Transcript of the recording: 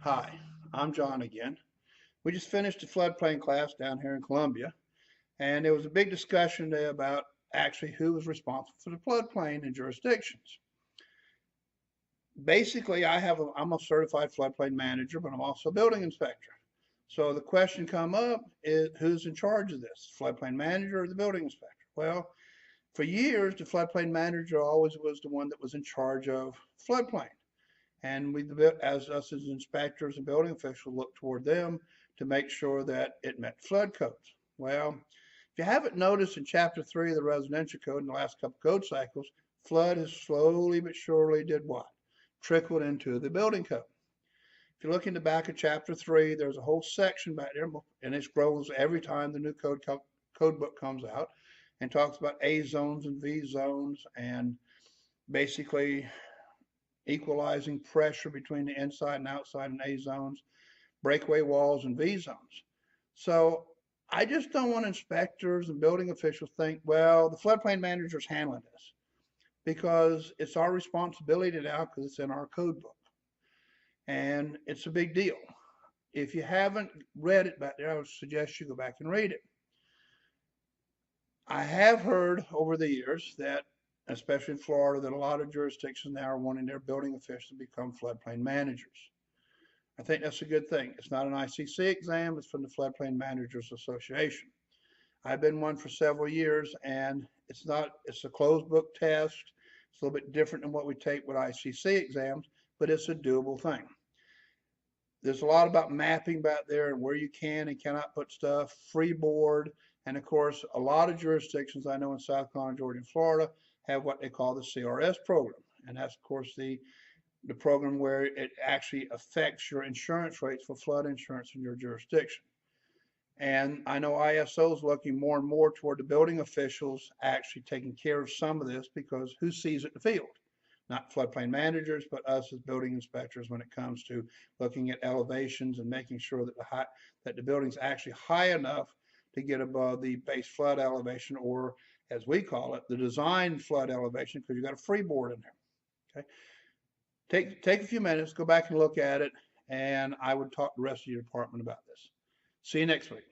Hi, I'm John again. We just finished a floodplain class down here in Columbia, and there was a big discussion today about actually who was responsible for the floodplain and jurisdictions. Basically, I'm a certified floodplain manager, but I'm also a building inspector. So the question come up is who's in charge of this, floodplain manager or the building inspector? Well, for years, the floodplain manager always was the one that was in charge of floodplain. And we, as us as inspectors and building officials, look toward them to make sure that it met flood codes. Well, if you haven't noticed in Chapter 3 of the Residential Code in the last couple code cycles, flood has slowly but surely did what? Trickled into the building code. If you look in the back of Chapter 3, there's a whole section back there, and it grows every time the new code book comes out and talks about A zones and V zones and basically equalizing pressure between the inside and outside in A zones, breakaway walls, and V zones. So I just don't want inspectors and building officials think, well, the floodplain manager's handling this because it's our responsibility now because it's in our code book. And it's a big deal. If you haven't read it back there, I would suggest you go back and read it. I have heard over the years that, especially in Florida, that a lot of jurisdictions now are wanting their building officials to become floodplain managers. I think that's a good thing. It's not an ICC exam, it's from the Floodplain Managers Association. I've been one for several years, and it's a closed book test. It's a little bit different than what we take with ICC exams, but it's a doable thing. There's a lot about mapping back there and where you can and cannot put stuff, freeboard, and of course, a lot of jurisdictions I know in South Carolina, Georgia, and Florida have what they call the CRS program. And that's, of course, the program where it actually affects your insurance rates for flood insurance in your jurisdiction. And I know ISO is looking more and more toward the building officials actually taking care of some of this because who sees it in the field? Not floodplain managers, but us as building inspectors when it comes to looking at elevations and making sure that the building's actually high enough to get above the base flood elevation, or as we call it, the design flood elevation, because you got a freeboard in there. Okay. Take a few minutes, go back and look at it, and I would talk to the rest of your department about this. See you next week.